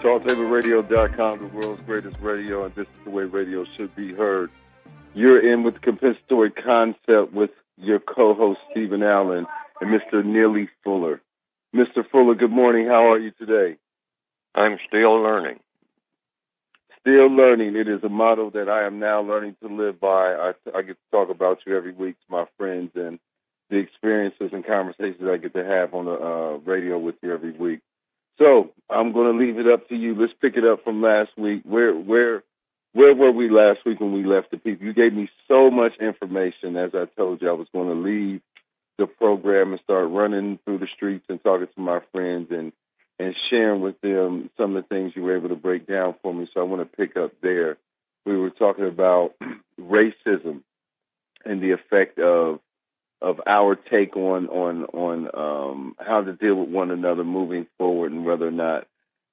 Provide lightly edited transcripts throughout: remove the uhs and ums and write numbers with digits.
TalkTableRadio.com, the world's greatest radio, and this is the way radio should be heard. You're in with the Compensatory Concept with your co-host, Stephen Allen, and Mr. Neely Fuller. Mr. Fuller, good morning. How are you today? I'm still learning. Still learning. It is a motto that I am now learning to live by. I get to talk about you every week to my friends and the experiences and conversations I get to have on the radio with you every week. So I'm going to leave it up to you. Let's pick it up from last week. Where were we last week when we left the people? You gave me so much information. As I told you, I was going to leave the program and start running through the streets and talking to my friends and sharing with them some of the things you were able to break down for me. So I want to pick up there. We were talking about racism and the effect of our take on how to deal with one another moving forward, and whether or not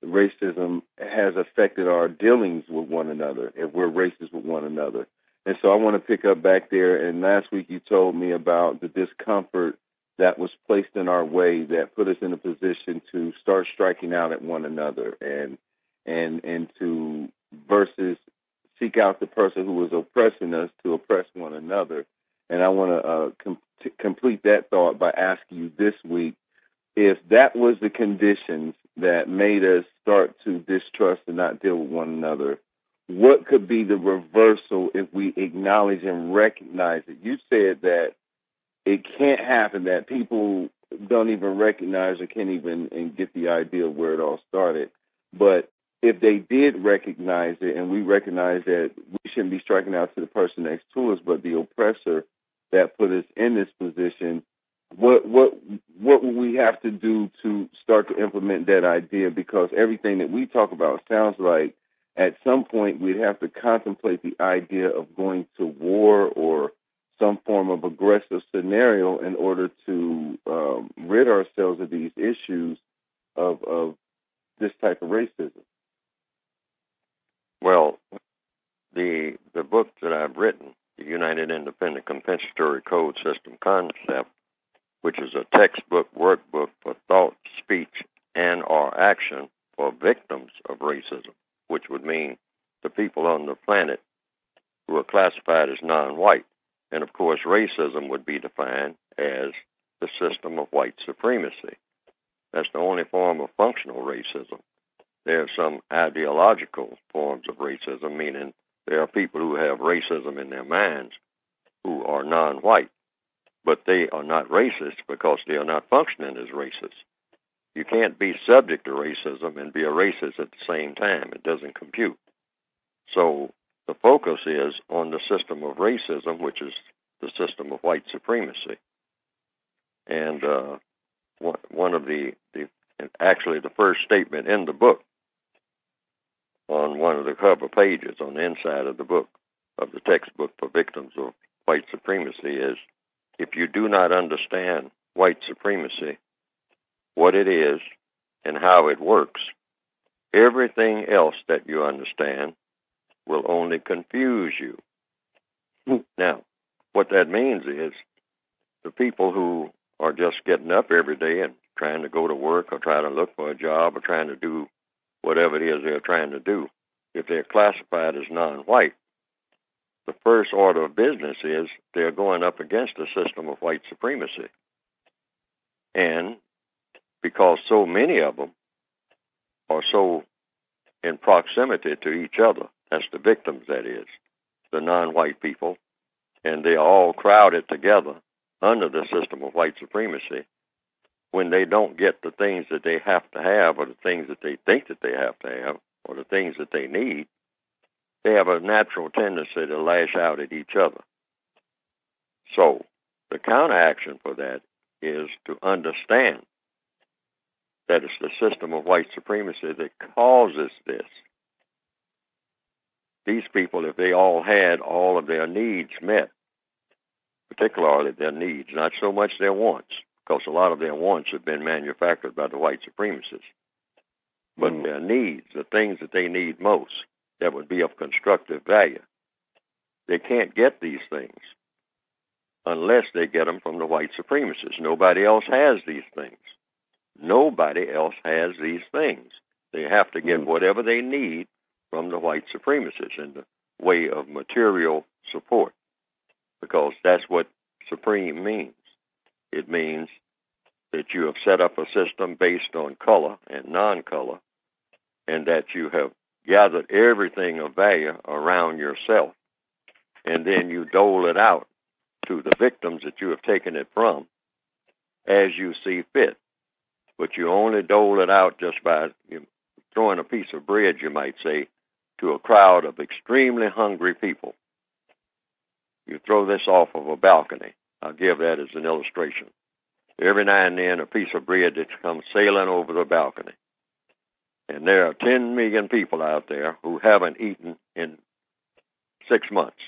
racism has affected our dealings with one another, if we're racist with one another. And so I want to pick up back there. And last week you told me about the discomfort that was placed in our way that put us in a position to start striking out at one another and to versus seek out the person who was oppressing us to oppress one another. And I want to complete that thought by asking you this week, if that was the conditions that made us start to distrust and not deal with one another, what could be the reversal if we acknowledge and recognize it? You said that it can't happen, that people don't even recognize or can't even get the idea of where it all started. But if they did recognize it, and we recognize that we shouldn't be striking out to the person next to us, but the oppressor that put us in this position, what would we have to do to start to implement that idea? Because everything that we talk about sounds like at some point we'd have to contemplate the idea of going to war or some form of aggressive scenario in order to rid ourselves of these issues of this type of racism. Well, the book that I've written, the United Independent Compensatory Code System Concept, which is a textbook workbook for thought, speech, and or action for victims of racism, which would mean the people on the planet who are classified as non-white. And, of course, racism would be defined as the system of white supremacy. That's the only form of functional racism. There are some ideological forms of racism, meaning there are people who have racism in their minds who are non-white, but they are not racist because they are not functioning as racist. You can't be subject to racism and be a racist at the same time. It doesn't compute. So the focus is on the system of racism, which is the system of white supremacy. And one of actually the first statement in the book, on one of the cover pages on the inside of the book, of the textbook for victims of white supremacy, is, if you do not understand white supremacy, what it is and how it works, everything else that you understand will only confuse you. Now, what that means is the people who are just getting up every day and trying to go to work or trying to look for a job or trying to do whatever it is they're trying to do, if they're classified as non-white, the first order of business is they're going up against a system of white supremacy. And because so many of them are so in proximity to each other, that's the victims, that is, the non-white people, and they are all crowded together under the system of white supremacy, when they don't get the things that they have to have, or the things that they think that they have to have, or the things that they need, they have a natural tendency to lash out at each other. So the counteraction for that is to understand that it's the system of white supremacy that causes this. These people, if they all had all of their needs met, particularly their needs, not so much their wants, because a lot of their wants have been manufactured by the white supremacists, but their needs, the things that they need most, that would be of constructive value, they can't get these things unless they get them from the white supremacists. Nobody else has these things. Nobody else has these things. They have to get whatever they need from the white supremacists in the way of material support, because that's what supreme means. It means that you have set up a system based on color and non-color, and that you have gathered everything of value around yourself, and then you dole it out to the victims that you have taken it from as you see fit. But you only dole it out just by throwing a piece of bread, you might say, to a crowd of extremely hungry people. You throw this off of a balcony. I'll give that as an illustration. Every now and then a piece of bread that comes sailing over the balcony. And there are 10 million people out there who haven't eaten in 6 months,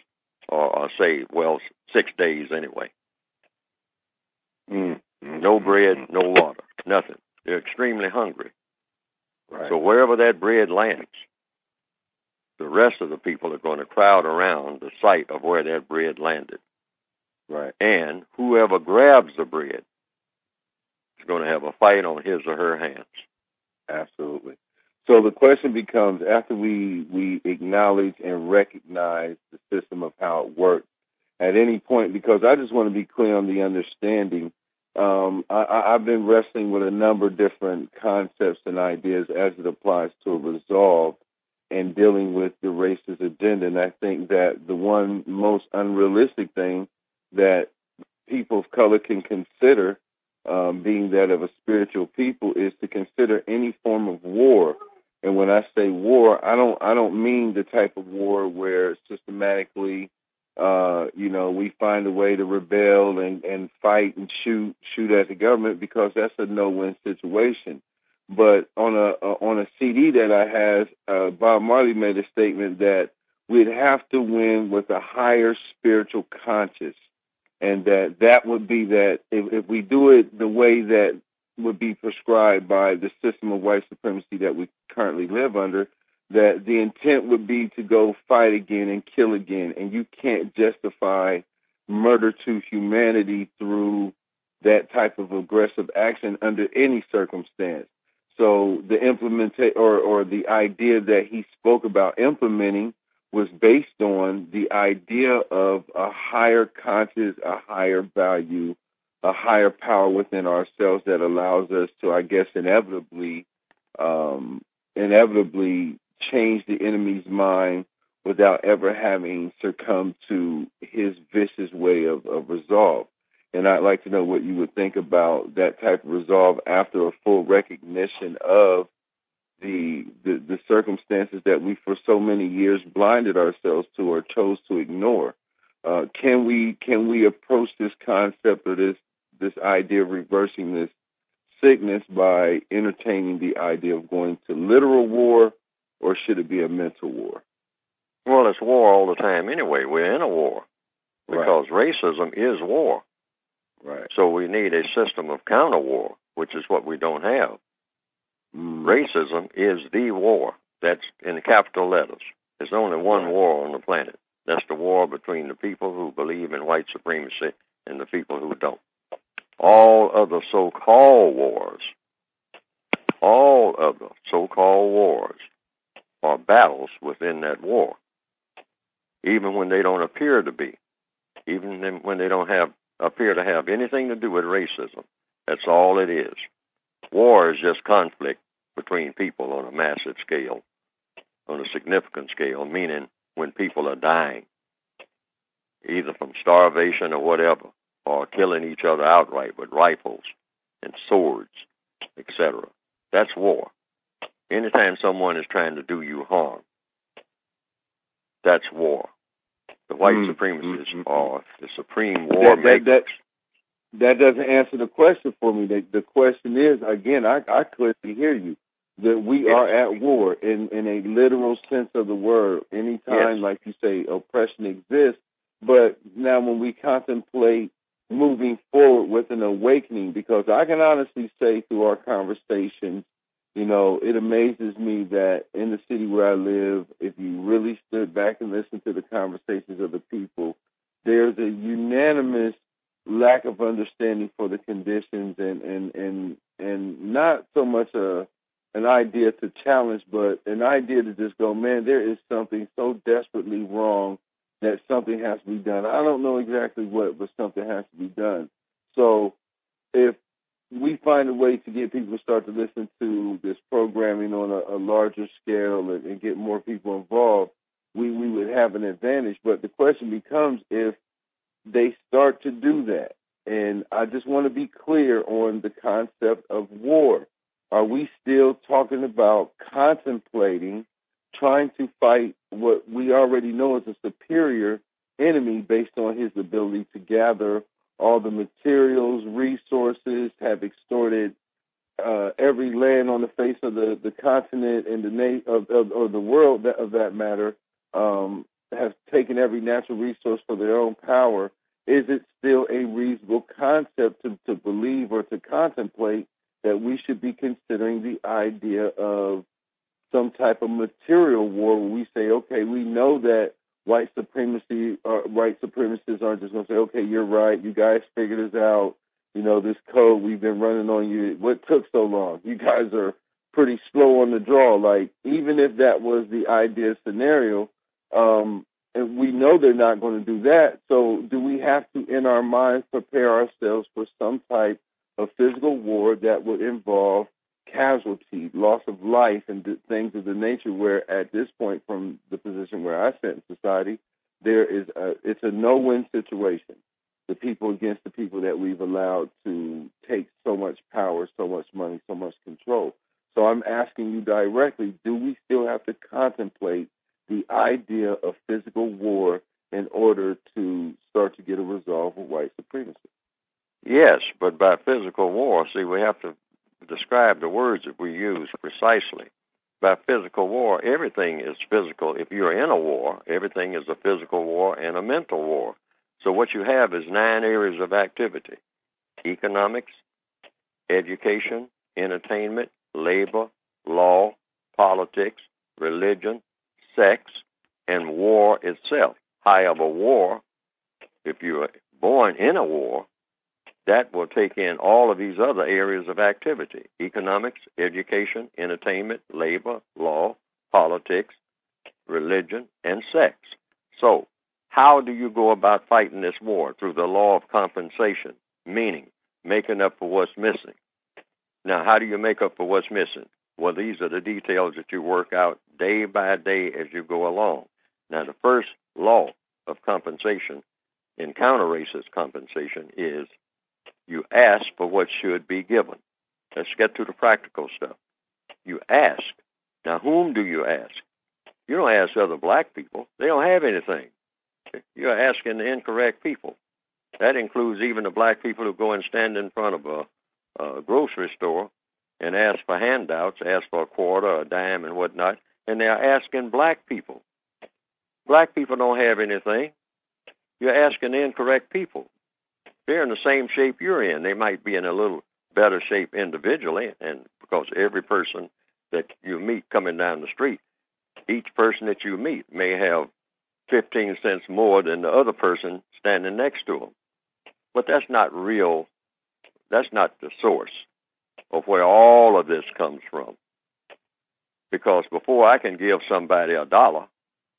or say, 6 days anyway. No bread, no water, nothing. They're extremely hungry. Right. So wherever that bread lands, the rest of the people are going to crowd around the site of where that bread landed. Right. And whoever grabs the bread is going to have a fight on his or her hands. Absolutely. So the question becomes, after we acknowledge and recognize the system of how it works, at any point, because I just want to be clear on the understanding, I've been wrestling with a number of different concepts and ideas as it applies to a resolve and dealing with the racist agenda. And I think that the one most unrealistic thing that people of color can consider, being that of a spiritual people, is to consider any form of war. And when I say war, I don't mean the type of war where systematically, we find a way to rebel and fight and shoot at the government, because that's a no-win situation. But on a CD that I have, Bob Marley made a statement that we'd have to win with a higher spiritual conscience, and that would be that if we do it the way that would be prescribed by the system of white supremacy that we currently live under, that the intent would be to go fight again and kill again. And you can't justify murder to humanity through that type of aggressive action under any circumstance. So the or the idea that he spoke about implementing was based on the idea of a higher conscious, a higher value, a higher power within ourselves that allows us to, I guess, inevitably change the enemy's mind without ever having succumbed to his vicious way of resolve. And I'd like to know what you would think about that type of resolve after a full recognition of the circumstances that we for so many years blinded ourselves to or chose to ignore. Can we approach this concept or this idea of reversing this sickness by entertaining the idea of going to literal war, or should it be a mental war? Well, it's war all the time anyway. We're in a war because racism is war. Right. So we need a system of counter-war, which is what we don't have. Racism is the war. That's in capital letters. There's only one war on the planet. That's the war between the people who believe in white supremacy and the people who don't. All other so-called wars are battles within that war, even when they don't appear to be, even when they don't appear to have anything to do with racism. That's all it is. War is just conflict between people on a massive scale, on a significant scale, meaning when people are dying, either from starvation or whatever, or killing each other outright with rifles and swords, etc. That's war. Anytime someone is trying to do you harm, that's war. The white supremacists are the supreme war makers. That doesn't answer the question for me. The question is, again, I clearly hear you, that we are at war in a literal sense of the word. Anytime, like you say, oppression exists. But now when we contemplate moving forward with an awakening, because I can honestly say through our conversations, it amazes me that in the city where I live, if you really stood back and listened to the conversations of the people, there's a unanimous lack of understanding for the conditions and not so much a an idea to challenge, but an idea to just go, man, there is something so desperately wrong that something has to be done. I don't know exactly what, but something has to be done. So if we find a way to get people to start to listen to this programming on a larger scale and get more people involved, we would have an advantage. But the question becomes if they start to do that. And I just want to be clear on the concept of war. Are we still talking about contemplating trying to fight what we already know is a superior enemy based on his ability to gather all the materials, resources, have extorted every land on the face of the continent and of the world, of that matter, have taken every natural resource for their own power? Is it still a reasonable concept to believe or to contemplate that we should be considering the idea of some type of material war where we say, okay, we know that white supremacists aren't just going to say, okay, you're right, you guys figured this out, this code we've been running on you, what took so long? You guys are pretty slow on the draw. Like, even if that was the ideal scenario, and we know they're not going to do that, so do we have to, in our minds, prepare ourselves for some type of physical war that would involve casualty, loss of life, and things of the nature where, at this point, from the position where I sit in society, it's a no-win situation. The people against the people that we've allowed to take so much power, so much money, so much control. So I'm asking you directly, do we still have to contemplate the idea of physical war in order to start to get a resolve of white supremacy? Yes, but by physical war, see, we have to describe the words that we use precisely. By physical war, everything is physical. If you're in a war, everything is a physical war and a mental war. So what you have is 9 areas of activity: economics, education, entertainment, labor, law, politics, religion, sex, and war itself. However, war, if you're born in a war, that will take in all of these other areas of activity: economics, education, entertainment, labor, law, politics, religion, and sex. So, how do you go about fighting this war? Through the law of compensation, meaning making up for what's missing. Now, how do you make up for what's missing? Well, these are the details that you work out day by day as you go along. Now, the first law of compensation in counter-racist compensation is you ask for what should be given. Let's get to the practical stuff. You ask. Now, whom do you ask? You don't ask other black people. They don't have anything. You're asking the incorrect people. That includes even the black people who go and stand in front of a grocery store and ask for handouts, ask for a quarter, a dime, and whatnot, and they're asking black people. Black people don't have anything. You're asking the incorrect people. They're in the same shape you're in. They might be in a little better shape individually, and because every person that you meet coming down the street, each person that you meet may have 15 cents more than the other person standing next to them. But that's not real. That's not the source of where all of this comes from. Because before I can give somebody $1,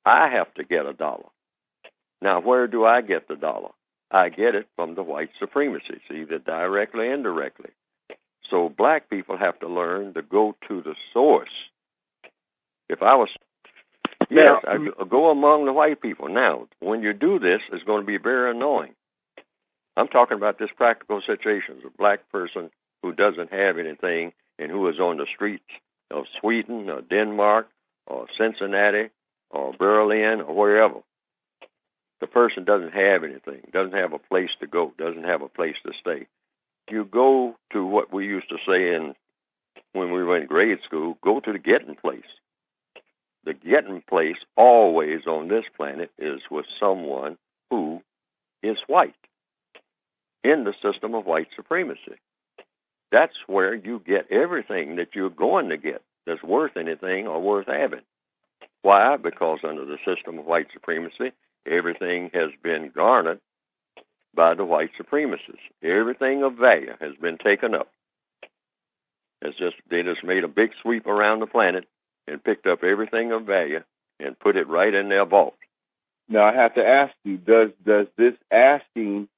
I have to get $1. Now, where do I get the dollar? I get it from the white supremacists, either directly or indirectly. So black people have to learn to go to the source. If I was, yes, I go among the white people. Now, when you do this, it's going to be very annoying. I'm talking about this practical situation. A black person who doesn't have anything and who is on the streets of Sweden or Denmark or Cincinnati or Berlin or wherever. The person doesn't have anything, doesn't have a place to go, doesn't have a place to stay. You go to what we used to say when we were in grade school, go to the getting place. The getting place always on this planet is with someone who is white in the system of white supremacy. That's where you get everything that you're going to get that's worth anything or worth having. Why? Because under the system of white supremacy, everything has been garnered by the white supremacists. Everything of value has been taken up. They just made a big sweep around the planet and picked up everything of value and put it right in their vault. Now I have to ask you, does this asking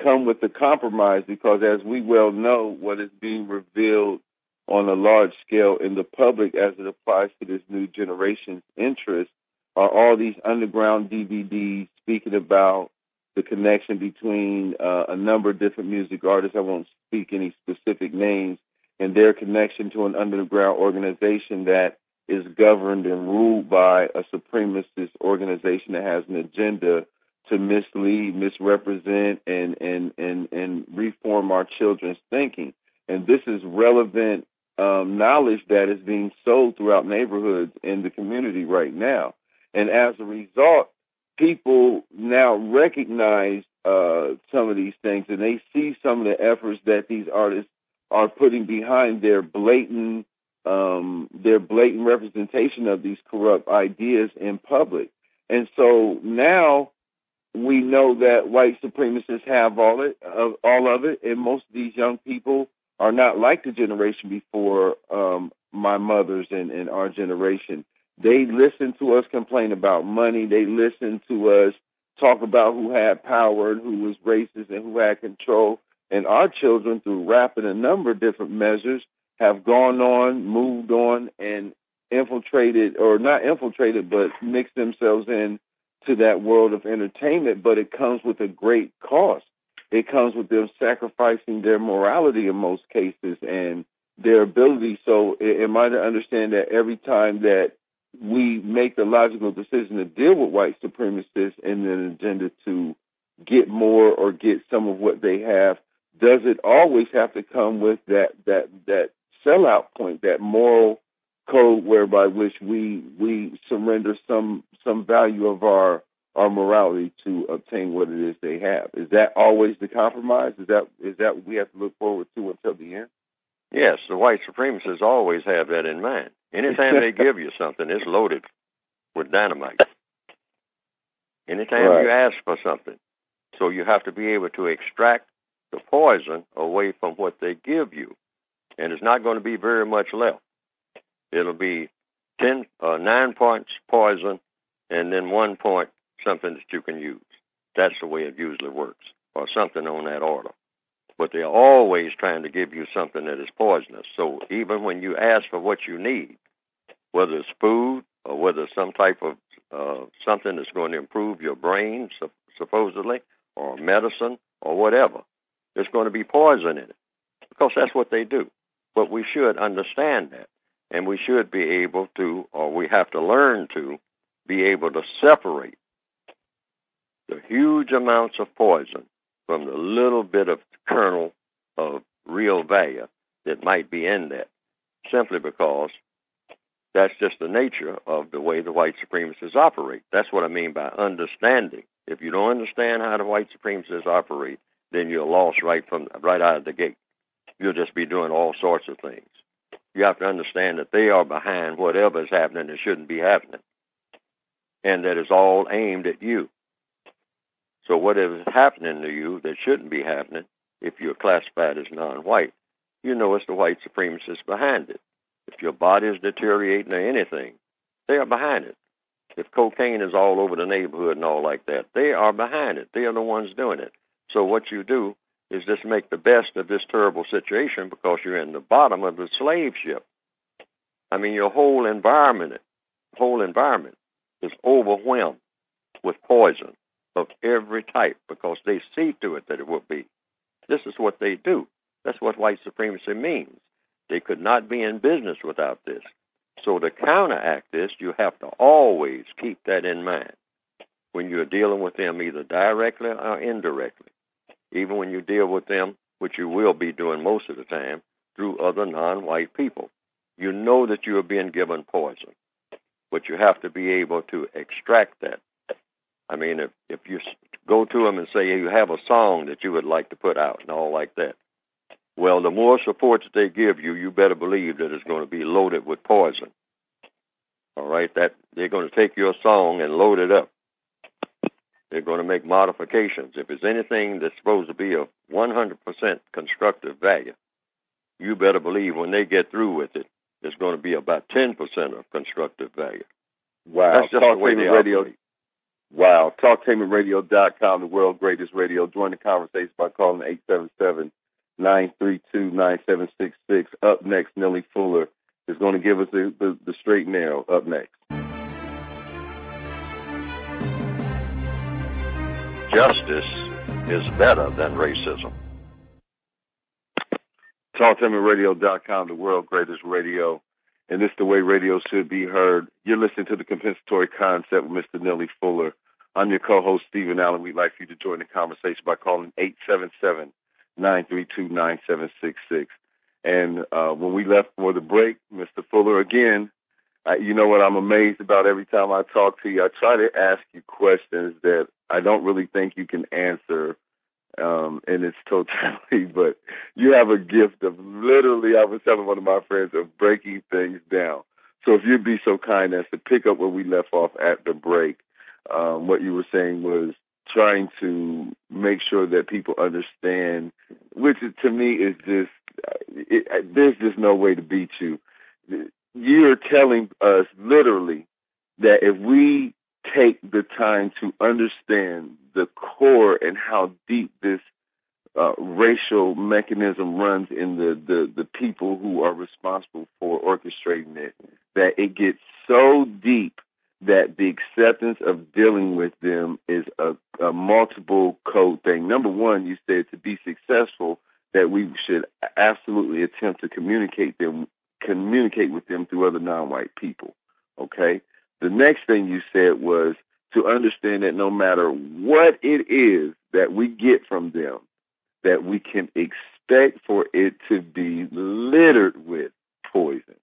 come with a compromise? Because as we well know, what is being revealed on a large scale in the public as it applies to this new generation's interests are all these underground DVDs speaking about the connection between a number of different music artists. I won't speak any specific names, and their connection to an underground organization that is governed and ruled by a supremacist organization that has an agenda to mislead, misrepresent, and reform our children's thinking. And this is relevant knowledge that is being sold throughout neighborhoods in the community right now. And as a result, people now recognize some of these things, and they see some of the efforts that these artists are putting behind their blatant representation of these corrupt ideas in public. And so now we know that white supremacists have all of it, and most of these young people are not like the generation before my mother's and our generation. They listen to us complain about money. They listen to us talk about who had power and who was racist and who had control. And our children, through rap and a number of different measures, have gone on, moved on, and infiltrated, or not infiltrated, but mixed themselves in to that world of entertainment. But it comes with a great cost. It comes with them sacrificing their morality in most cases and their ability. So am I to understand that every time that we make the logical decision to deal with white supremacists and an agenda to get more or get some of what they have, does it always have to come with that sellout point, that moral code whereby which we surrender some value of our morality to obtain what it is they have? Is that always the compromise? Is that what we have to look forward to until the end? Yes, the white supremacists always have that in mind. Anytime they give you something, it's loaded with dynamite. Anytime you ask for something. So you have to be able to extract the poison away from what they give you. And it's not going to be very much left. It'll be 9 points poison and then 1 point something that you can use. That's the way it usually works, or something on that order. But they're always trying to give you something that is poisonous. So even when you ask for what you need, whether it's food or whether it's some type of something that's going to improve your brain, supposedly, or medicine or whatever, there's going to be poison in it, because that's what they do. But we should understand that, and we should be able to, or we have to learn to, be able to separate the huge amounts of poison from the little bit of kernel of real value that might be in that, simply because that's just the nature of the way the white supremacists operate. That's what I mean by understanding. If you don't understand how the white supremacists operate, then you're lost right out of the gate. You'll just be doing all sorts of things. You have to understand that they are behind whatever is happening that shouldn't be happening, and that is all aimed at you. So whatever is happening to you that shouldn't be happening, if you're classified as non-white, you know it's the white supremacists behind it. If your body is deteriorating or anything, they are behind it. If cocaine is all over the neighborhood and all like that, they are behind it. They are the ones doing it. So what you do is just make the best of this terrible situation, because you're in the bottom of the slave ship. I mean, your whole environment is overwhelmed with poison of every type, because they see to it that it will be. This is what they do. That's what white supremacy means. They could not be in business without this. So to counteract this, you have to always keep that in mind when you're dealing with them, either directly or indirectly. Even when you deal with them, which you will be doing most of the time, through other non-white people. You know that you are being given poison, but you have to be able to extract that. I mean, if you go to them and say you have a song that you would like to put out and all like that, well, the more support that they give you, you better believe that it's going to be loaded with poison. All right, that they're going to take your song and load it up. They're going to make modifications. If it's anything that's supposed to be of 100% constructive value, you better believe when they get through with it, it's going to be about 10% of constructive value. Wow. That's just the way they operate. Wow. TalkTainmentRadio.com, the world's greatest radio. Join the conversation by calling 877-932-9766. Up next, Neely Fuller is going to give us the straight nail. Up next. Justice is better than racism. TalkTainmentRadio.com, the world's greatest radio. And this is the way radio should be heard. You're listening to The Compensatory Concept with Mr. Neely Fuller. I'm your co-host, Stephen Allen. We'd like for you to join the conversation by calling 877-932-9766. And when we left for the break, Mr. Fuller, again, you know what I'm amazed about every time I talk to you? I try to ask you questions that I don't really think you can answer in its totality, but you have a gift of literally, I was telling one of my friends, of breaking things down. So if you'd be so kind as to pick up where we left off at the break, what you were saying was trying to make sure that people understand, which to me is just, there's just no way to beat you. You're telling us literally that if we take the time to understand the core and how deep this racial mechanism runs in the people who are responsible for orchestrating it, that it gets so deep that the acceptance of dealing with them is a multiple code thing. Number one, you said to be successful, that we should absolutely attempt to communicate with them through other non-white people. Okay? The next thing you said was to understand that no matter what it is that we get from them, that we can expect for it to be littered with poison.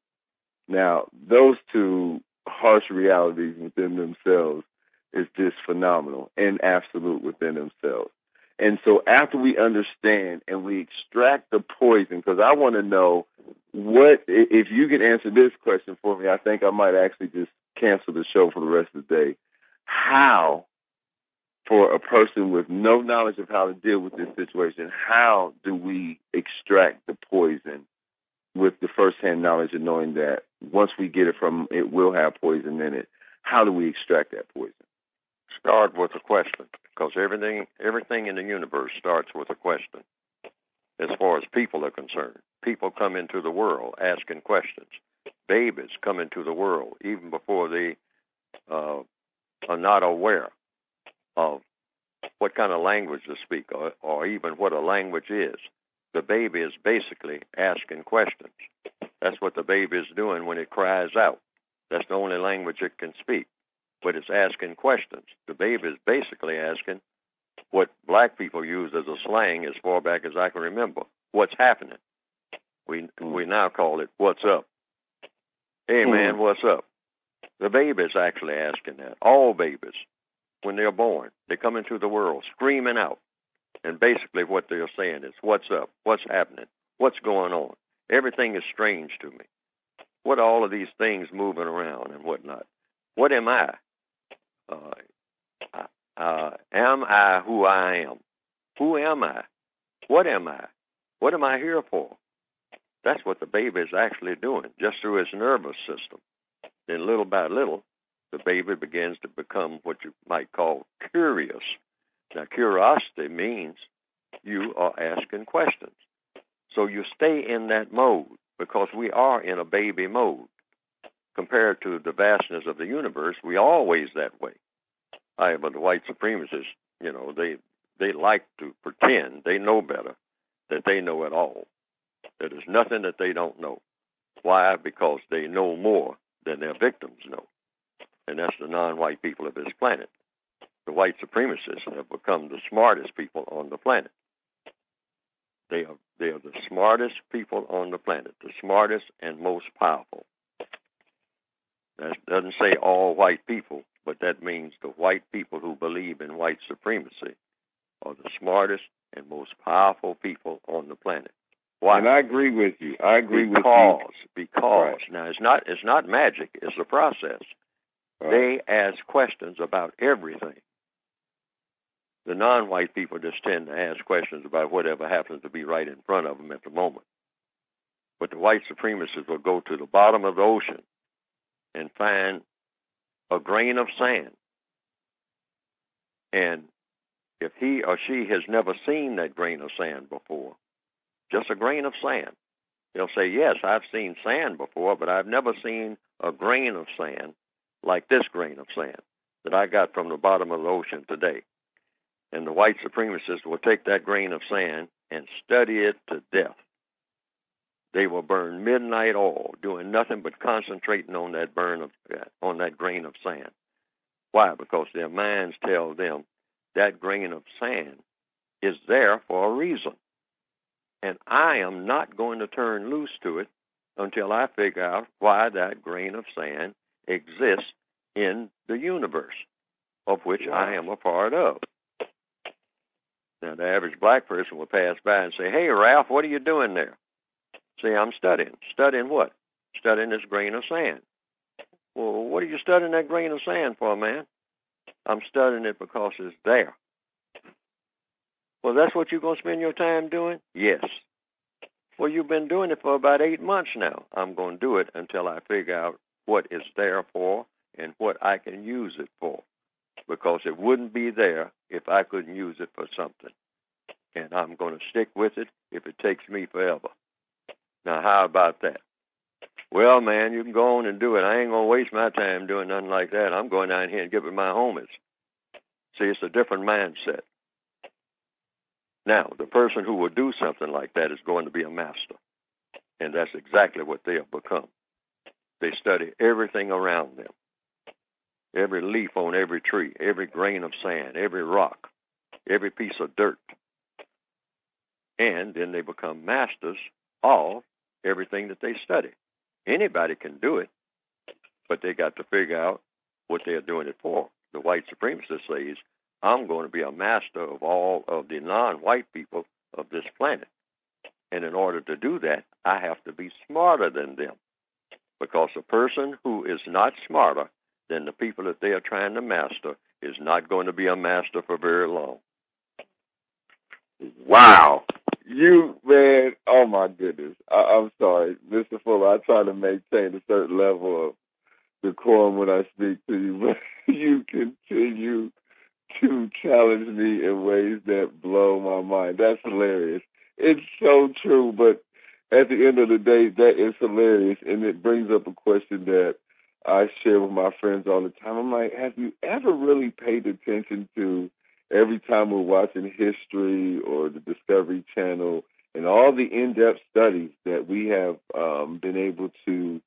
Now, those two harsh realities within themselves is just phenomenal and absolute within themselves. And so after we understand and we extract the poison, because I want to know what, if you can answer this question for me, I think I might actually just cancel the show for the rest of the day. How, for a person with no knowledge of how to deal with this situation, how do we extract the poison with the firsthand knowledge of knowing that once we get it from, it will have poison in it? How do we extract that poison? Start with a question, because everything in the universe starts with a question. As far as people are concerned, people come into the world asking questions. Babies come into the world even before they are not aware of what kind of language to speak or even what a language is. The baby is basically asking questions. That's what the baby is doing when it cries out. That's the only language it can speak. But it's asking questions. The baby is basically asking what black people use as a slang as far back as I can remember. What's happening? We now call it, what's up? Hey, man, what's up? The baby is actually asking that. All babies, when they're born, they come into the world screaming out. And basically what they're saying is, what's up? What's happening? What's going on? Everything is strange to me. What are all of these things moving around and whatnot? What am I? Am I who I am? Who am I? What am I? What am I here for? That's what the baby is actually doing, just through his nervous system. Then little by little, the baby begins to become what you might call curious. Now, curiosity means you are asking questions. So you stay in that mode, because we are in a baby mode. Compared to the vastness of the universe, we are always that way. But the white supremacists, they like to pretend they know better, that they know it all. That there's nothing that they don't know. Why? Because they know more than their victims know. And that's the non-white people of this planet. The white supremacists have become the smartest people on the planet. They are the smartest people on the planet, the smartest and most powerful. That doesn't say all white people, but that means the white people who believe in white supremacy are the smartest and most powerful people on the planet. Why? And I agree with you. Because right. Now it's not magic, it's a process. Right. They ask questions about everything. The non-white people just tend to ask questions about whatever happens to be right in front of them at the moment. But the white supremacists will go to the bottom of the ocean and find a grain of sand. And if he or she has never seen that grain of sand before, just a grain of sand, they'll say, yes, I've seen sand before, but I've never seen a grain of sand like this grain of sand that I got from the bottom of the ocean today. And the white supremacists will take that grain of sand and study it to death. They will burn midnight oil, doing nothing but concentrating on that on that grain of sand. Why? Because their minds tell them that grain of sand is there for a reason. And I am not going to turn loose to it until I figure out why that grain of sand exists in the universe, of which I am a part of. Now, the average black person will pass by and say, hey, Ralph, what are you doing there? Say, I'm studying. Studying what? Studying this grain of sand. Well, what are you studying that grain of sand for, man? I'm studying it because it's there. Well, that's what you're going to spend your time doing? Yes. Well, you've been doing it for about 8 months now. I'm going to do it until I figure out what it's there for and what I can use it for, because it wouldn't be there if I couldn't use it for something. And I'm going to stick with it if it takes me forever. Now, how about that? Well, man, you can go on and do it. I ain't going to waste my time doing nothing like that. I'm going down here and giving my homies. See, it's a different mindset. Now, the person who will do something like that is going to be a master. And that's exactly what they have become. They study everything around them. Every leaf on every tree, every grain of sand, every rock, every piece of dirt. And then they become masters of everything that they study. Anybody can do it, but they got to figure out what they're doing it for. The white supremacist says, I'm going to be a master of all of the non-white people of this planet. And in order to do that, I have to be smarter than them. Because a person who is not smarter than the people that they are trying to master is not going to be a master for very long. Wow. You, man, oh my goodness. I'm sorry, Mr. Fuller, I try to maintain a certain level of decorum when I speak to you, but you continue to challenge me in ways that blow my mind. That's hilarious. It's so true, but at the end of the day, that is hilarious, and it brings up a question that I share with my friends all the time. I'm like, have you ever really paid attention to every time we're watching history or the Discovery Channel and all the in-depth studies that we have been able to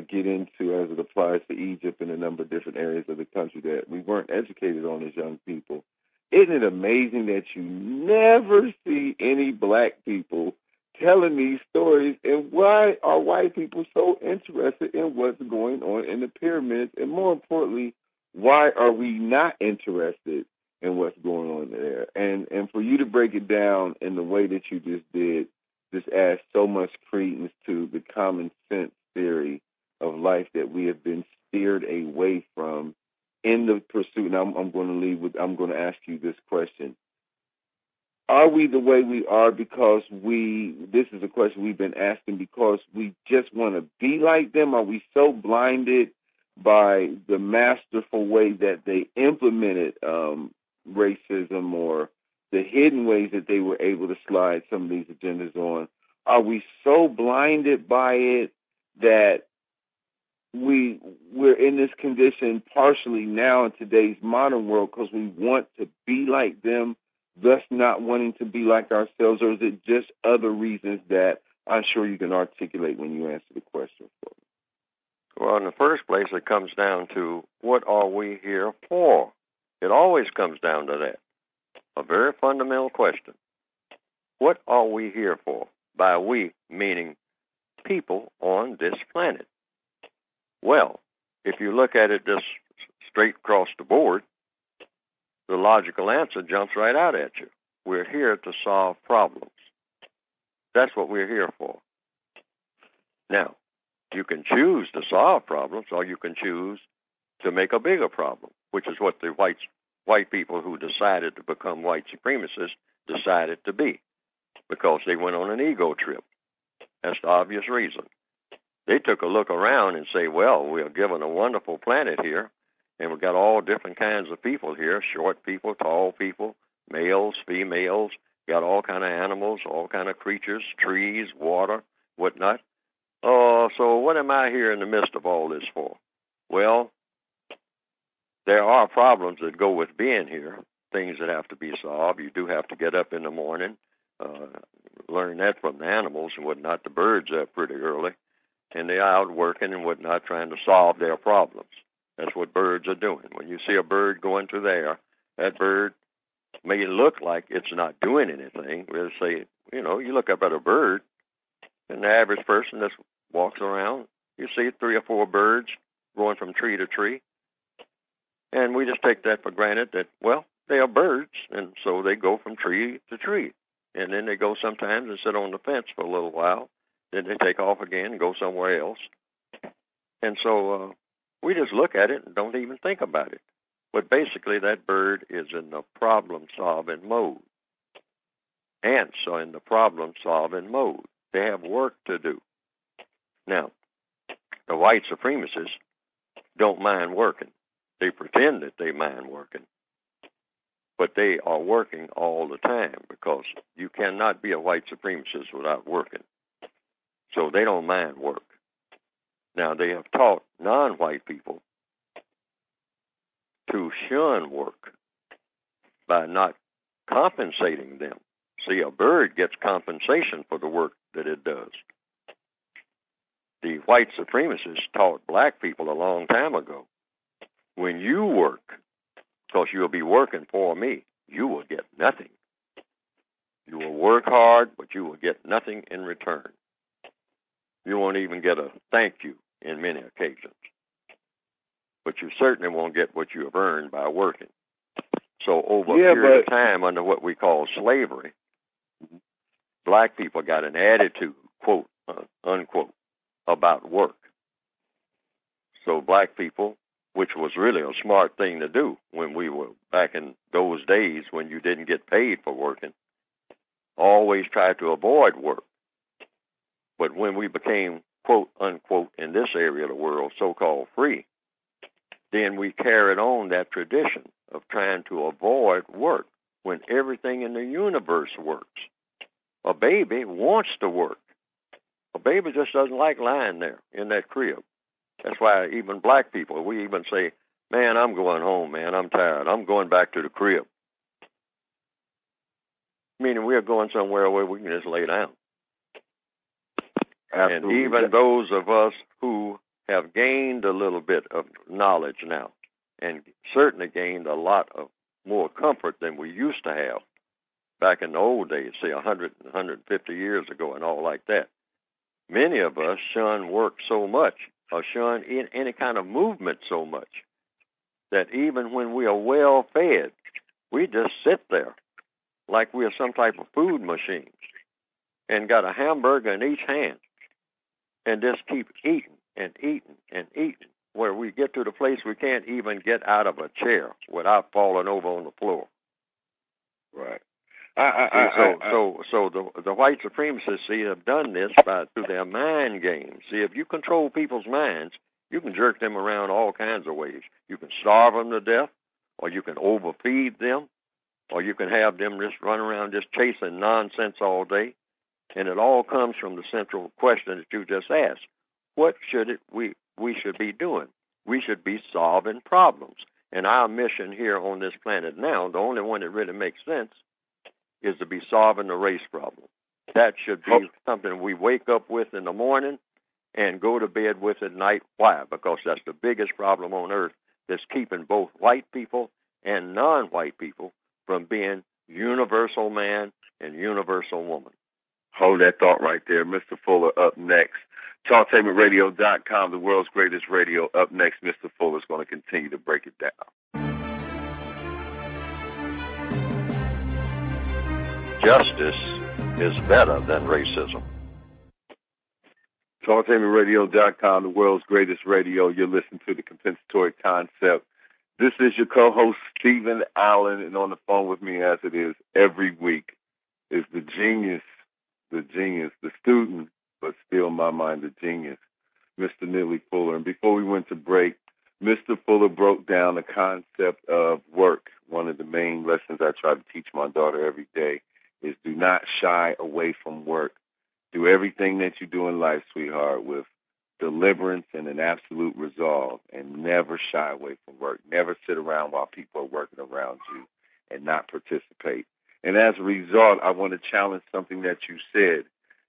get into as it applies to Egypt and a number of different areas of the country that we weren't educated on as young people? Isn't it amazing that you never see any black people telling these stories? And why are white people so interested in what's going on in the pyramids? And more importantly, why are we not interested in what's going on there? And for you to break it down in the way that you just did, just adds so much credence to the common sense theory of life that we have been steered away from in the pursuit. Now I'm going to ask you this question. Are we the way we are because this is a question we've been asking because we just want to be like them? Are we so blinded by the masterful way that they implemented racism or the hidden ways that they were able to slide some of these agendas on? Are we so blinded by it that we're in this condition partially now in today's modern world because we want to be like them, thus not wanting to be like ourselves? Or is it just other reasons that I'm sure you can articulate when you answer the question for me? Well, in the first place, it comes down to what are we here for? It always comes down to that. A very fundamental question. What are we here for? By we, meaning people on this planet. Well, if you look at it just straight across the board, the logical answer jumps right out at you. We're here to solve problems. That's what we're here for. Now, you can choose to solve problems, or you can choose to make a bigger problem, which is what the white people who decided to become white supremacists decided to be, because they went on an ego trip. That's the obvious reason. They took a look around and say, well, we are given a wonderful planet here, and we've got all different kinds of people here, short people, tall people, males, females, got all kind of animals, all kind of creatures, trees, water, whatnot. So what am I here in the midst of all this for? Well, there are problems that go with being here, things that have to be solved. You do have to get up in the morning, learn that from the animals and whatnot. The birds are up pretty early, and they're out working and whatnot, trying to solve their problems. That's what birds are doing. When you see a bird going through the air, that bird may look like it's not doing anything. We'll say, you look up at a bird, and the average person that walks around, you see 3 or 4 birds going from tree to tree. And we just take that for granted that, well, they are birds, and so they go from tree to tree. And then they go sometimes and sit on the fence for a little while. Then they take off again and go somewhere else. And so we just look at it and don't even think about it. But basically that bird is in the problem-solving mode. Ants are in the problem-solving mode. They have work to do. Now, the white supremacists don't mind working. They pretend that they mind working. But they are working all the time because you cannot be a white supremacist without working. So they don't mind work. Now, they have taught non-white people to shun work by not compensating them. See, a bird gets compensation for the work that it does. The white supremacists taught black people a long time ago, when you work, because you'll be working for me, you will get nothing. You will work hard, but you will get nothing in return. You won't even get a thank you in many occasions. But you certainly won't get what you have earned by working. So over a period of time under what we call slavery, black people got an attitude, quote, unquote, about work. So black people, which was really a smart thing to do when we were back in those days when you didn't get paid for working, always tried to avoid work. But when we became, quote, unquote, in this area of the world, so-called free, then we carried on that tradition of trying to avoid work when everything in the universe works. A baby wants to work. A baby just doesn't like lying there in that crib. That's why even black people, we even say, man, I'm going home, man. I'm tired. I'm going back to the crib. Meaning we're going somewhere where we can just lay down. Absolutely. And even those of us who have gained a little bit of knowledge now, and certainly gained a lot of more comfort than we used to have back in the old days, say 100, 150 years ago and all like that. Many of us shun work so much, or shun any kind of movement so much, that even when we are well fed, we just sit there like we are some type of food machine and got a hamburger in each hand and just keep eating and eating and eating, where we get to the place we can't even get out of a chair without falling over on the floor. Right. So the white supremacists, see, have done this through their mind games. See, if you control people's minds, you can jerk them around all kinds of ways. You can starve them to death, or you can overfeed them, or you can have them just run around just chasing nonsense all day. And it all comes from the central question that you just asked. What should we should be doing? We should be solving problems. And our mission here on this planet now, the only one that really makes sense, is to be solving the race problem. That should be something we wake up with in the morning and go to bed with at night. Why? Because that's the biggest problem on earth that's keeping both white people and non-white people from being universal man and universal woman. Hold that thought right there. Mr. Fuller up next. TalkTainmentRadio.com, the world's greatest radio. Up next, Mr. Fuller is going to continue to break it down. Justice is better than racism. TalkTainmentRadio.com, the world's greatest radio. You're listening to the compensatory concept. This is your co-host, Stephen Allen, and on the phone with me, as it is every week, is the genius, the student, but still, in my mind, a genius, Mr. Neely Fuller. And before we went to break, Mr. Fuller broke down the concept of work. One of the main lessons I try to teach my daughter every day is do not shy away from work. Do everything that you do in life, sweetheart, with deliverance and an absolute resolve, and never shy away from work. Never sit around while people are working around you and not participate. And as a result, I want to challenge something that you said.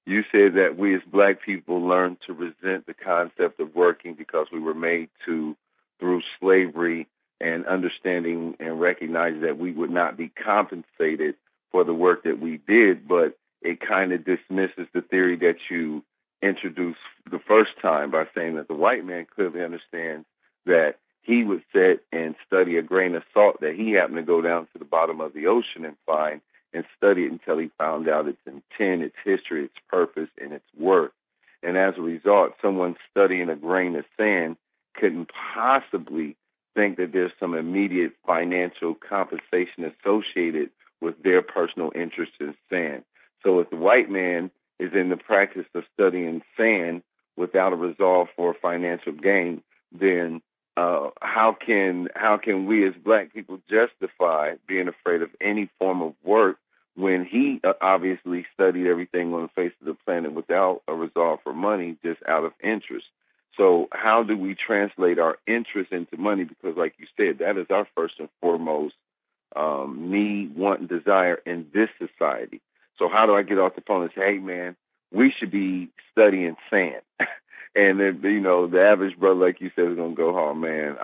You said that we as black people learned to resent the concept of working because we were made to, through slavery and understanding and recognizing that we would not be compensated for the work that we did, but it kind of dismisses the theory that you introduced the first time by saying that the white man clearly understands that he would sit and study a grain of salt that he happened to go down to the bottom of the ocean and find and study it until he found out its intent, its history, its purpose, and its worth. And as a result, someone studying a grain of sand couldn't possibly think that there's some immediate financial compensation associated with their personal interest in sand. So if the white man is in the practice of studying sand without a resolve for financial gain, then how can we as black people justify being afraid of any form of work when he obviously studied everything on the face of the planet without a resolve for money, just out of interest? So how do we translate our interest into money? Because like you said, that is our first and foremost need, want, and desire in this society. So how do I get off the phone and say, hey, man, we should be studying sand? And then, the average brother, like you said, is going to go, oh, man,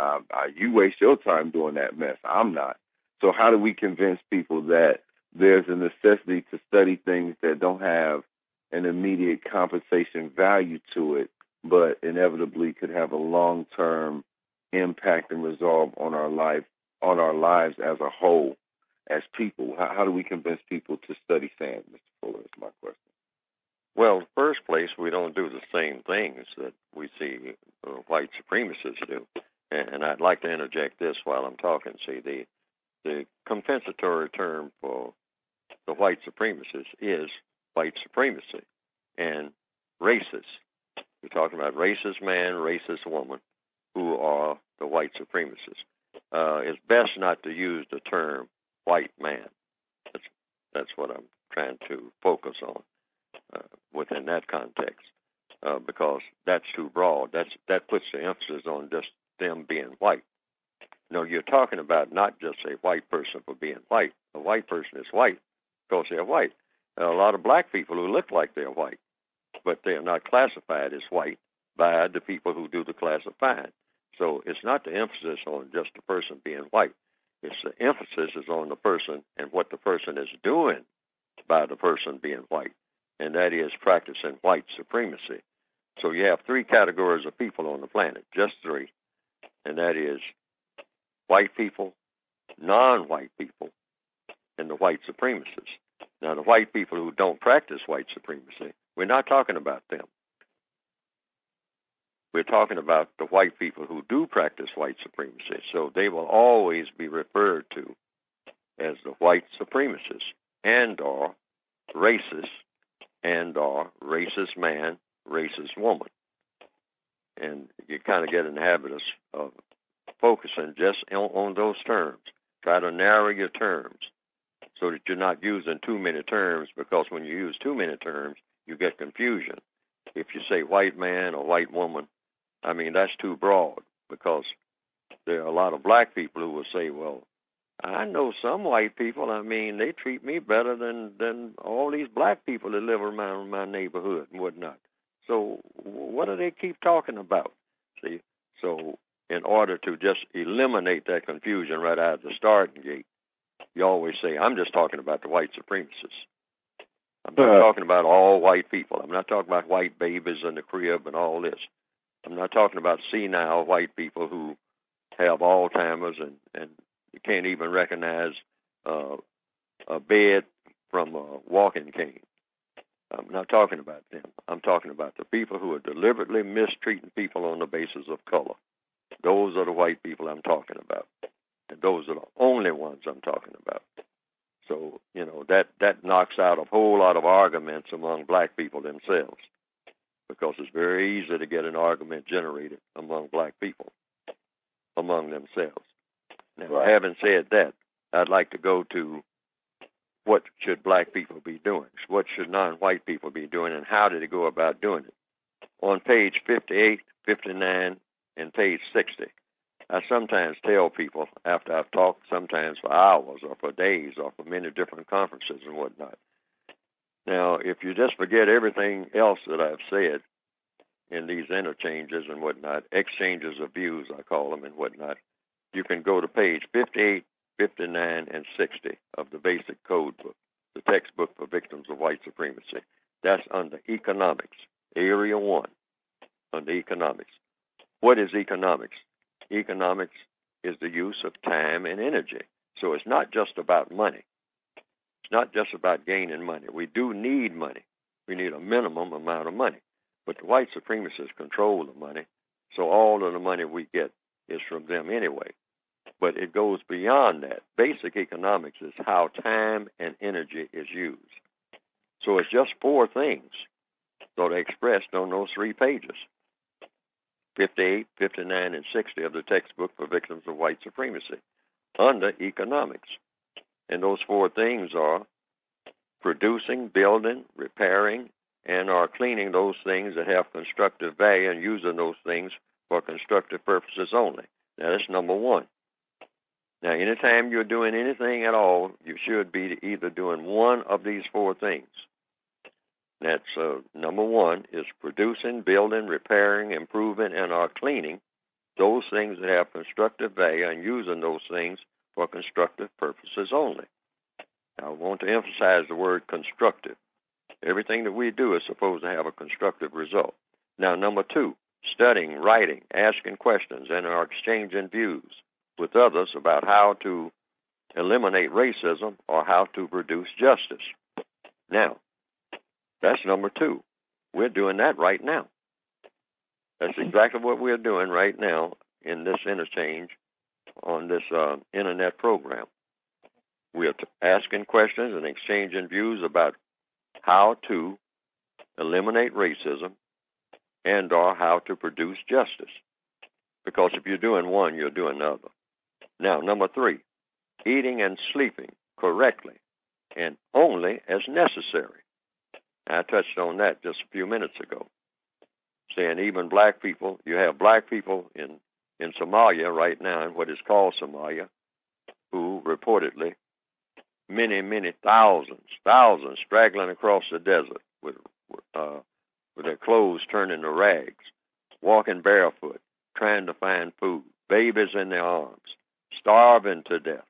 you waste your time doing that mess. I'm not. So how do we convince people that there's a necessity to study things that don't have an immediate compensation value to it, but inevitably could have a long-term impact and resolve on our lives as a whole, as people? How do we convince people to study sand, Mr. Fuller, is my question. Well, in the first place, we don't do the same things that we see white supremacists do. And I'd like to interject this while I'm talking. See, the compensatory term for the white supremacists is white supremacy and racist. We're talking about racist man, racist woman, who are the white supremacists. It's best not to use the term white man. That's what I'm trying to focus on within that context, because that's too broad. That puts the emphasis on just them being white. No, you're talking about not just a white person for being white. A white person is white because they're white. There are a lot of black people who look like they're white, but they are not classified as white by the people who do the classifying. So it's not the emphasis on just the person being white. It's the emphasis is on the person and what the person is doing by the person being white, and that is practicing white supremacy. So you have three categories of people on the planet, just three, and that is white people, non-white people, and the white supremacists. Now, the white people who don't practice white supremacy, we're not talking about them. We're talking about the white people who do practice white supremacy. So they will always be referred to as the white supremacists and or racist and or racist man, racist woman. And you kind of get in the habit of focusing just on those terms. Try to narrow your terms so that you're not using too many terms, because when you use too many terms, you get confusion. If you say white man or white woman, I mean, that's too broad, because there are a lot of black people who will say, well, I know some white people, I mean, they treat me better than all these black people that live around my neighborhood and whatnot. So what do they keep talking about? See, so in order to just eliminate that confusion right out of the starting gate, you always say, I'm just talking about the white supremacists. I'm not talking about all white people. I'm not talking about white babies in the crib and all this. I'm not talking about senile white people who have Alzheimer's and you can't even recognize a bed from a walking cane. I'm not talking about them. I'm talking about the people who are deliberately mistreating people on the basis of color. Those are the white people I'm talking about. And those are the only ones I'm talking about. So, that knocks out a whole lot of arguments among black people themselves. because it's very easy to get an argument generated among black people, among themselves. Now, Right. having said that, I'd like to go to what should black people be doing? What should non-white people be doing, and how do they go about doing it? On page 58, 59, and page 60, I sometimes tell people, after I've talked sometimes for hours or for days or for many different conferences and whatnot. Now, if you just forget everything else that I've said in these interchanges and whatnot, exchanges of views, I call them, and whatnot, you can go to page 58, 59, and 60 of the basic code book, the textbook for victims of white supremacy. That's under economics, area 1, under economics. What is economics? Economics is the use of time and energy. So it's not just about money. It's not just about gaining money. We do need money. We need a minimum amount of money. But the white supremacists control the money, so all of the money we get is from them anyway. But it goes beyond that. Basic economics is how time and energy is used. So it's just 4 things that are expressed on those 3 pages, 58, 59, and 60 of the textbook for victims of white supremacy, under economics. And those 4 things are producing, building, repairing, and or cleaning those things that have constructive value and using those things for constructive purposes only. Now, that's number 1. Now, anytime you're doing anything at all, you should be either doing one of these 4 things. That's number 1 is producing, building, repairing, improving, and or cleaning those things that have constructive value and using those things for constructive purposes only. Now, I want to emphasize the word constructive. Everything that we do is supposed to have a constructive result. Now, number 2, studying, writing, asking questions, and or exchanging views with others about how to eliminate racism or how to produce justice. Now, that's number 2. We're doing that right now. That's exactly what we're doing right now in this interchange on this internet program. We're asking questions and exchanging views about how to eliminate racism and or how to produce justice. Because if you're doing one, you're doing the other. Now, number 3, eating and sleeping correctly and only as necessary. I touched on that just a few minutes ago, saying even black people, you have black people in Somalia right now, in what is called Somalia, who reportedly, many thousands straggling across the desert with their clothes turned into rags, walking barefoot, trying to find food, babies in their arms, starving to death.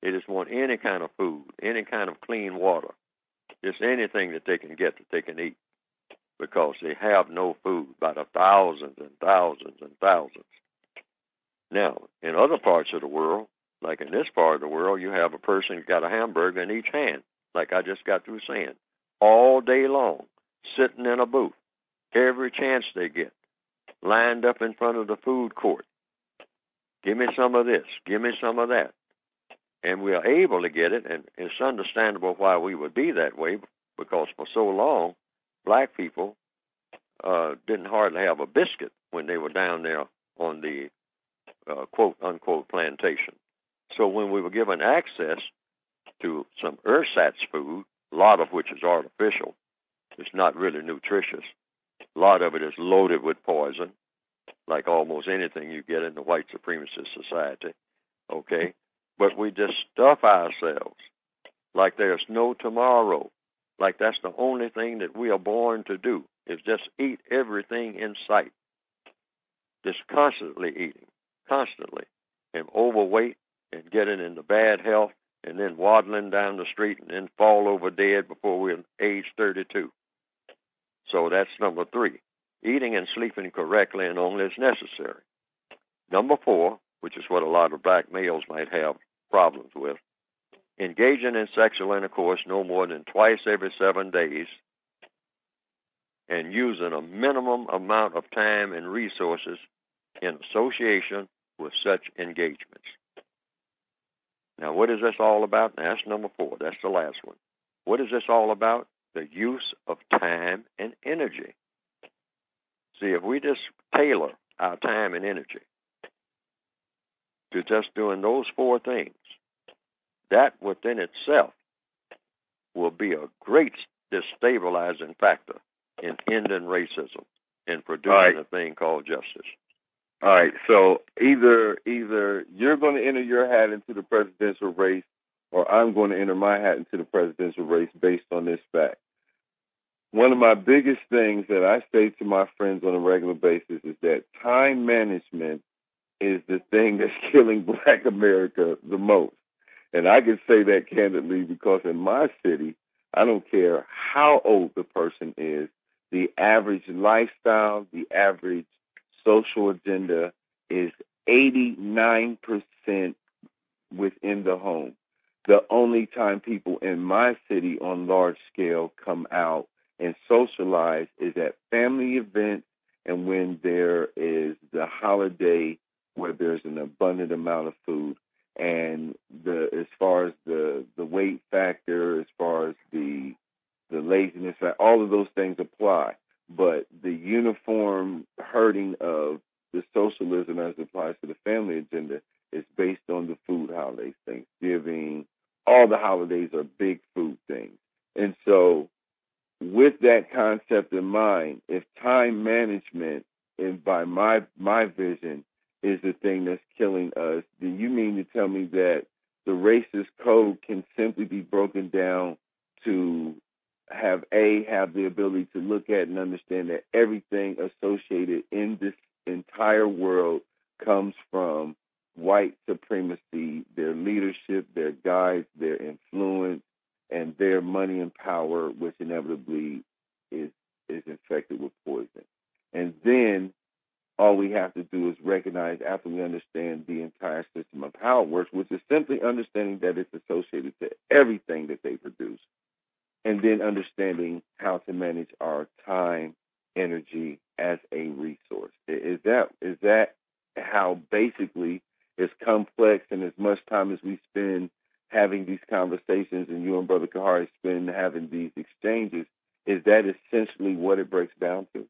They just want any kind of food, any kind of clean water, just anything that they can get that they can eat, because they have no food by the thousands and thousands and thousands. Now, in other parts of the world, like in this part of the world, you have a person who's got a hamburger in each hand, like I just got through saying, all day long, sitting in a booth, every chance they get, lined up in front of the food court. Give me some of this, give me some of that. And we are able to get it, and it's understandable why we would be that way, because for so long, black people didn't hardly have a biscuit when they were down there on the quote-unquote plantation. So when we were given access to some ersatz food, a lot of which is artificial, it's not really nutritious, a lot of it is loaded with poison, like almost anything you get in the white supremacist society, okay? But we just stuff ourselves like there's no tomorrow, like that's the only thing that we are born to do, is just eat everything in sight. Just constantly eating, constantly, and overweight and getting into bad health and then waddling down the street and then fall over dead before we're age 32. So that's number 3, eating and sleeping correctly and only as necessary. Number 4, which is what a lot of black males might have problems with, engaging in sexual intercourse no more than twice every 7 days and using a minimum amount of time and resources in association with such engagements. Now, what is this all about? Now, that's number 4. That's the last one. What is this all about? The use of time and energy. See, if we just tailor our time and energy to just doing those 4 things, that within itself will be a great destabilizing factor in ending racism and producing a thing called justice. All right, so either you're going to enter your hat into the presidential race, or I'm going to enter my hat into the presidential race based on this fact. One of my biggest things that I say to my friends on a regular basis is that time management is the thing that's killing Black America the most. And I can say that candidly because in my city, I don't care how old the person is, the average lifestyle, the average social agenda is 89% within the home. The only time people in my city on large scale come out and socialize is at family events and when there is the holiday where there's an abundant amount of food. And as far as the weight factor, as far as the laziness, all of those things apply. But the uniform herding of the socialism as it applies to the family agenda is based on the food holidays, Thanksgiving. All the holidays are big food things. And so with that concept in mind, if time management, and by my vision, is the thing that's killing us, do you mean to tell me that the racist code can simply be broken down to have the ability to look at and understand that everything associated in this entire world comes from white supremacy, their leadership, their guides, their influence, and their money and power, which inevitably is infected with poison. And then all we have to do is recognize, after we understand the entire system of how it works, which is simply understanding that it's associated to everything that they produce, and then understanding how to manage our time, energy as a resource. Is that how basically, as complex and as much time as we spend having these conversations, and you and Brother Kahari spend having these exchanges, is that essentially what it breaks down to?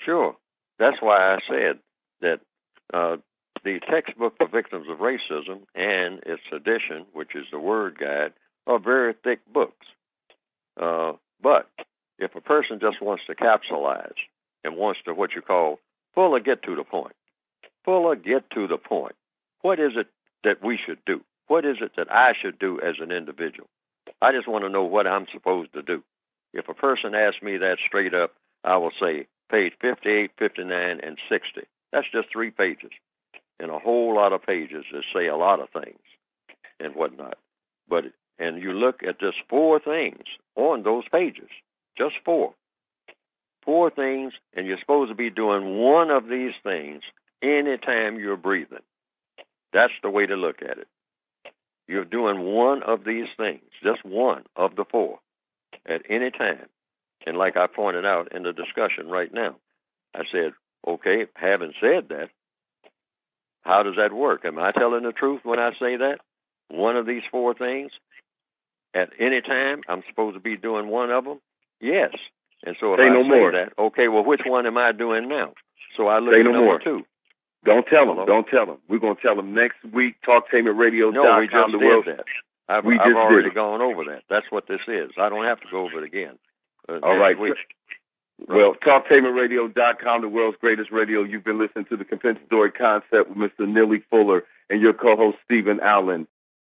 Sure. That's why I said that the textbook for victims of racism and its edition, which is the Word Guide, are very thick books. But if a person just wants to capsulize and wants to what you call fuller get to the point, what is it that we should do? What is it that I should do as an individual? I just want to know what I'm supposed to do. If a person asks me that straight up, I will say page 58, 59, and 60. That's just 3 pages and a whole lot of pages that say a lot of things and whatnot. And you look at just 4 things on those pages, just 4. 4 things, and you're supposed to be doing one of these things anytime you're breathing. That's the way to look at it. You're doing one of these things, just one of the 4, at any time. And like I pointed out in the discussion right now, I said, okay, having said that, how does that work? Am I telling the truth when I say that? One of these 4 things, at any time, I'm supposed to be doing one of them? Yes. And so if I say that, okay, well, which one am I doing now? So I look at number 2. Don't tell them. Don't tell them. We're going to tell them next week. TalkTainmentRadio.com. No, we just did that. I've already gone over that. That's what this is. I don't have to go over it again. All right. Well, TalkTainmentRadio.com, the world's greatest radio. You've been listening to the Compensatory Concept with Mr. Neely Fuller and your co-host, Stephen Allen.